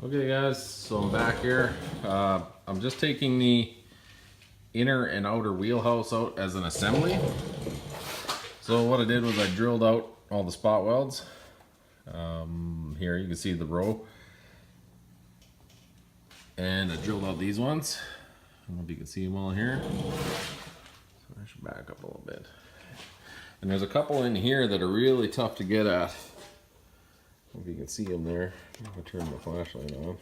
Okay guys, so I'm back here. I'm just taking the inner and outer wheelhouse out as an assembly. So what I did was I drilled out all the spot welds. Here you can see the row. And I drilled out these ones. I don't know if you can see them all here. So I should back up a little bit. And there's a couple in here that are really tough to get at. If you can see them there. I'm gonna turn the flashlight on.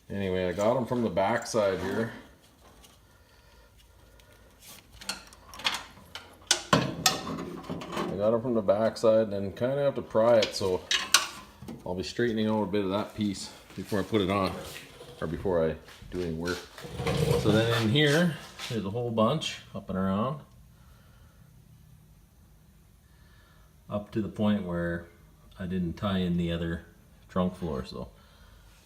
Anyway, I got them from the back side here. I got them from the back side and kind of have to pry it, so I'll be straightening out a bit of that piece before I put it on, or before I do any work. So then in here, there's a whole bunch up and around, up to the point where I didn't tie in the other trunk floor, so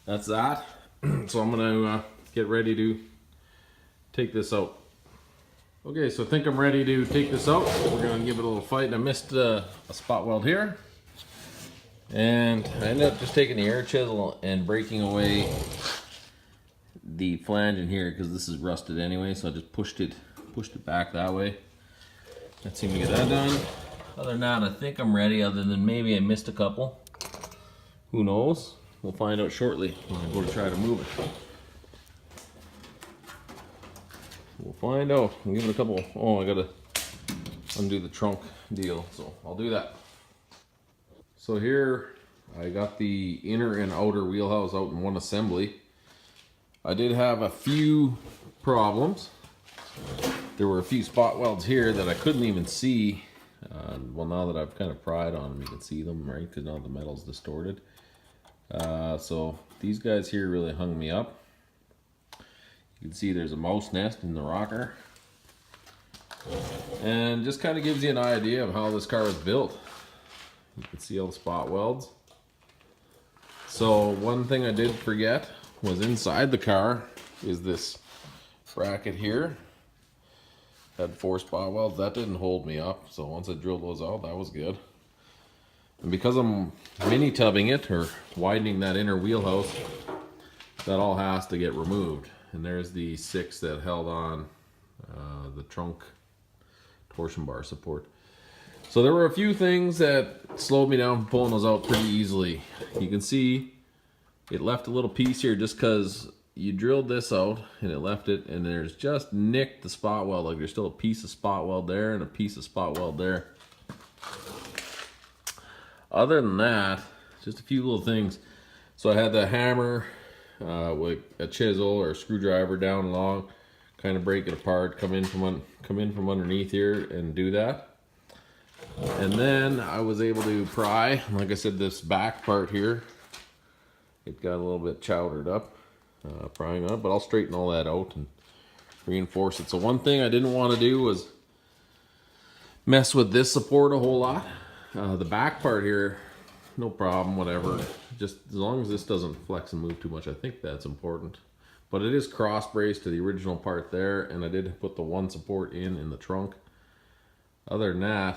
that's that. So I'm gonna get ready to take this out. Okay, so I think I'm ready to take this out. We're gonna give it a little fight. I missed a spot weld here, and I ended up just taking the air chisel and breaking away the flange in here because this is rusted anyway. So I just pushed it back that way. Let's see if we get that done. Other than that, I think I'm ready, other than maybe I missed a couple. Who knows? We'll find out shortly when I go to try to move it. We'll find out. I'll give it a couple. Oh, I gotta undo the trunk deal, so I'll do that. So here, I got the inner and outer wheelhouse out in one assembly. I did have a few problems. There were a few spot welds here that I couldn't even see. Well, now that I've kind of pried on them, you can see them, right? Because now the metal's distorted. So these guys here really hung me up. You can see there's a mouse nest in the rocker. And just kind of gives you an idea of how this car was built. You can see all the spot welds. So one thing I did forget was inside the car is this bracket here. Had 4 spot welds. That didn't hold me up, so once I drilled those out, that was good. And because I'm mini tubbing it, or widening that inner wheelhouse, that all has to get removed. And there's the 6 that held on the trunk torsion bar support. So there were a few things that slowed me down from pulling those out pretty easily. You can see it left a little piece here just because you drilled this out and it left it, and there's just nicked the spot weld. Like there's still a piece of spot weld there and a piece of spot weld there. Other than that, just a few little things. So I had the hammer with a chisel or a screwdriver down along, kind of break it apart, come in from underneath here and do that. And then I was able to pry. Like I said, this back part here, it got a little bit chowdered up. Prying on it, but I'll straighten all that out and reinforce it. So one thing I didn't want to do was mess with this support a whole lot. The back part here, no problem, whatever. Just as long as this doesn't flex and move too much, I think that's important. But it is cross braced to the original part there, and I did put the one support in the trunk. Other than that,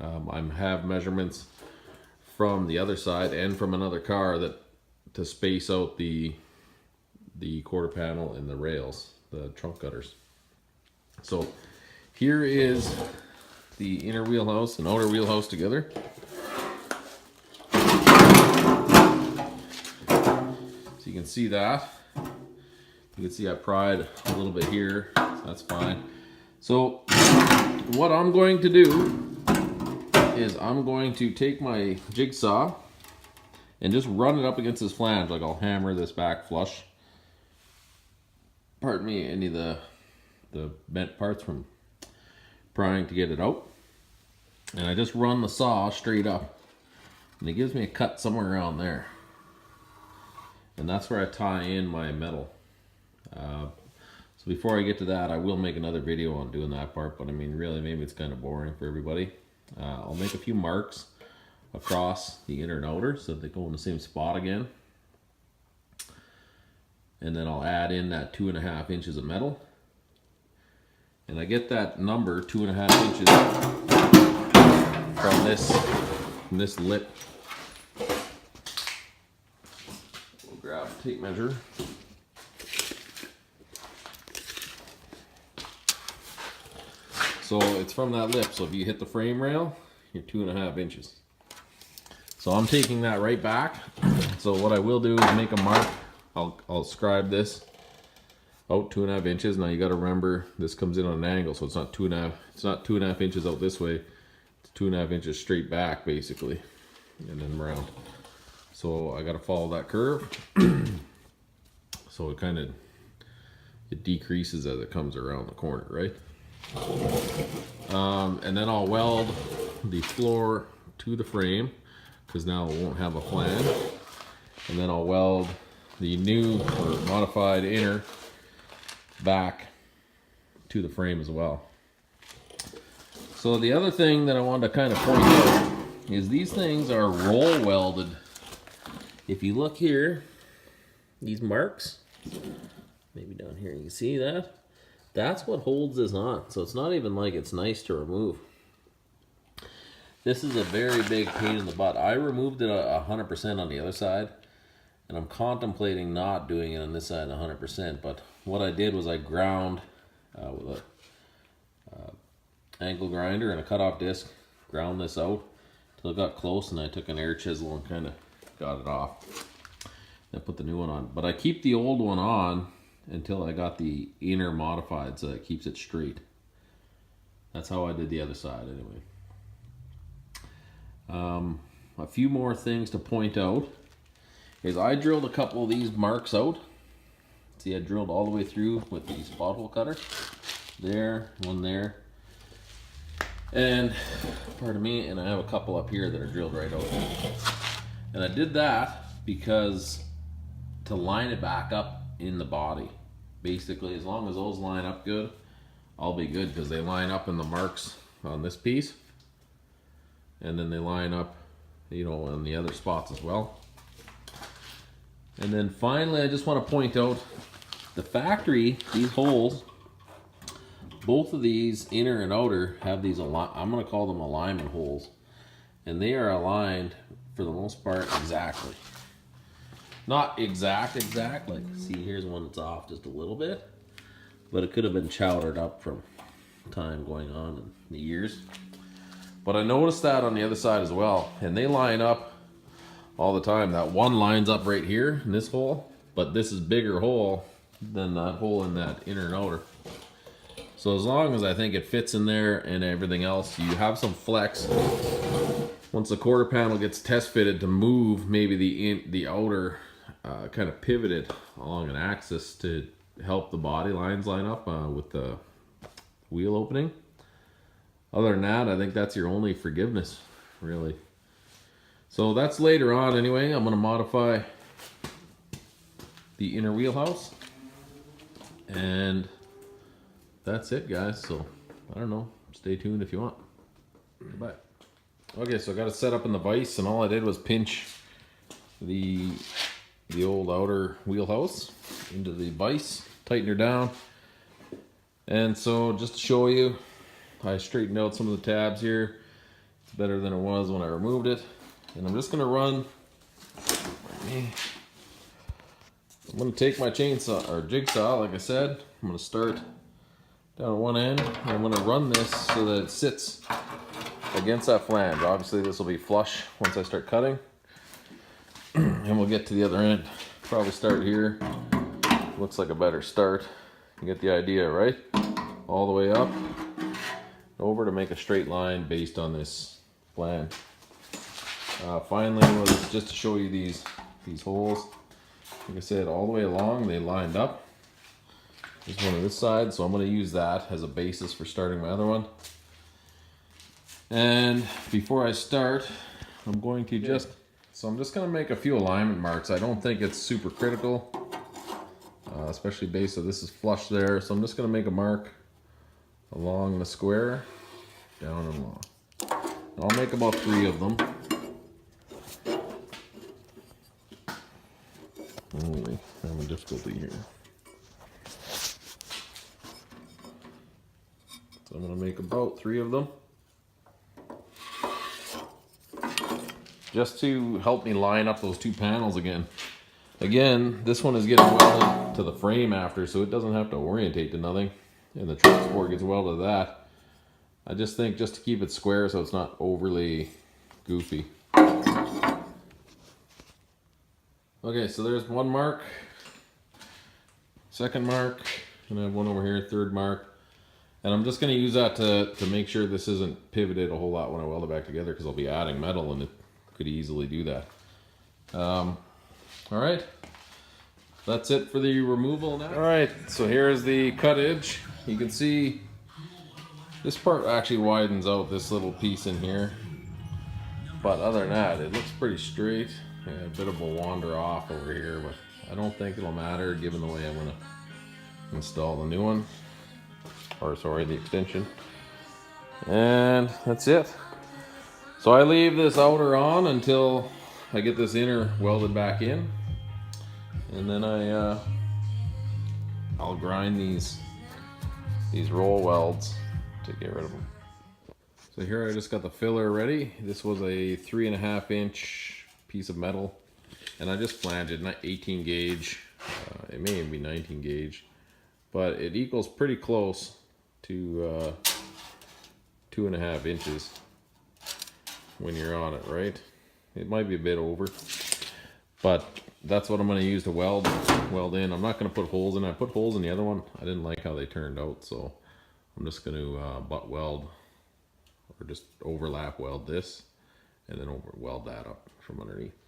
I have measurements from the other side and from another car that to space out the quarter panel and the rails, the trunk gutters. So here is the inner wheelhouse and outer wheelhouse together. So you can see that. You can see I pried a little bit here, so that's fine. So what I'm going to do is I'm going to take my jigsaw and just run it up against this flange. Like I'll hammer this back flush. Pardon me, any of the bent parts from prying to get it out. And I just run the saw straight up. And it gives me a cut somewhere around there. And that's where I tie in my metal. So before I get to that, I will make another video on doing that part. But I mean, really, maybe it's kind of boring for everybody. I'll make a few marks across the inner and outer so that they go in the same spot again. And then I'll add in that 2.5 inches of metal. And I get that number, 2.5 inches, from this lip. We'll grab a tape measure. So it's from that lip. So if you hit the frame rail, you're 2.5 inches. So I'm taking that right back. So what I will do is make a mark. I'll scribe this out 2.5 inches. Now you got to remember this comes in on an angle, so it's not 2.5. It's not 2.5 inches out this way. It's 2.5 inches straight back, basically, and then around. So I got to follow that curve. So it decreases as it comes around the corner, right? And then I'll weld the floor to the frame, because now it won't have a flange. And then I'll weld the new or modified inner back to the frame as well. So the other thing that I wanted to kind of point out is these things are roll welded. If you look here, these marks, maybe down here you can see that. That's what holds this on. So it's not even like it's nice to remove. This is a very big pain in the butt. I removed it 100% on the other side, and I'm contemplating not doing it on this side 100%. But what I did was I ground with a angle grinder and a cutoff disc, ground this out till it got close, and I took an air chisel and kind of got it off. Then put the new one on. But I keep the old one on until I got the inner modified, so it keeps it straight. That's how I did the other side anyway. A few more things to point out is I drilled a couple of these marks out. See, I drilled all the way through with the spot hole cutter. There, one there. And, pardon me, and I have a couple up here that are drilled right out. And I did that because to line it back up in the body. Basically, as long as those line up good, I'll be good, because they line up in the marks on this piece. And then they line up, you know, on the other spots as well. And then finally, I just want to point out the factory, these holes, both of these, inner and outer, have these, I'm going to call them alignment holes. And they are aligned, for the most part, exactly. Not exact, like, see, here's one that's off just a little bit. But it could have been chowdered up from time going on in the years. But I noticed that on the other side as well, and they line up all the time. That one lines up right here in this hole, but this is bigger hole than that hole in that inner and outer. So as long as I think it fits in there and everything else, you have some flex. Once the quarter panel gets test fitted to move, maybe the outer kind of pivoted along an axis to help the body lines line up with the wheel opening. Other than that, I think that's your only forgiveness, really. So that's later on anyway. I'm going to modify the inner wheelhouse. And that's it, guys. So, I don't know. Stay tuned if you want. Bye. Okay, so I got it set up in the vise, and all I did was pinch the old outer wheelhouse into the vise, tighten her down. And so, just to show you, I straightened out some of the tabs here. It's better than it was when I removed it. And I'm just going to run. I'm going to take my chainsaw or jigsaw, like I said. I'm going to start down at one end. And I'm going to run this so that it sits against that flange. Obviously, this will be flush once I start cutting. And we'll get to the other end. Probably start here. Looks like a better start. You get the idea, right? All the way up. Over to make a straight line based on this flange. Finally was just to show you these holes. Like I said, all the way along they lined up. There's one on this side, so I'm going to use that as a basis for starting my other one. And before I start, I'm going to just going to make a few alignment marks. I don't think it's super critical, especially based on this is flush there. So I'm just going to make a mark along the square, down and along. I'll make about 3 of them. Holy, I'm having difficulty here. So I'm going to make about 3 of them. Just to help me line up those 2 panels again. Again, this one is getting welded to the frame after, so it doesn't have to orientate to nothing. And the truck support gets welded to that. I just think just to keep it square so it's not overly goofy. Okay, so there's one mark, second mark, and I have one over here, third mark. And I'm just going to use that to make sure this isn't pivoted a whole lot when I weld it back together, because I'll be adding metal and it could easily do that. Alright, that's it for the removal now. Alright, so here's the cut edge. You can see this part actually widens out this little piece in here. But other than that, it looks pretty straight. Yeah, a bit of a wander off over here, but I don't think it'll matter given the way I'm going to install the new one. Or sorry, the extension. And that's it. So I leave this outer on until I get this inner welded back in. And then I'll grind these roll welds to get rid of them. So here I just got the filler ready. This was a 3.5 inch piece of metal, and I just flanged it, not 18 gauge. It may even be 19 gauge, but it equals pretty close to 2.5 inches when you're on it, right? It might be a bit over, but that's what I'm going to use to weld in. I'm not going to put holes in. I put holes in the other one. I didn't like how they turned out, so I'm just going to butt weld, or just overlap weld this, and then over weld that up from underneath.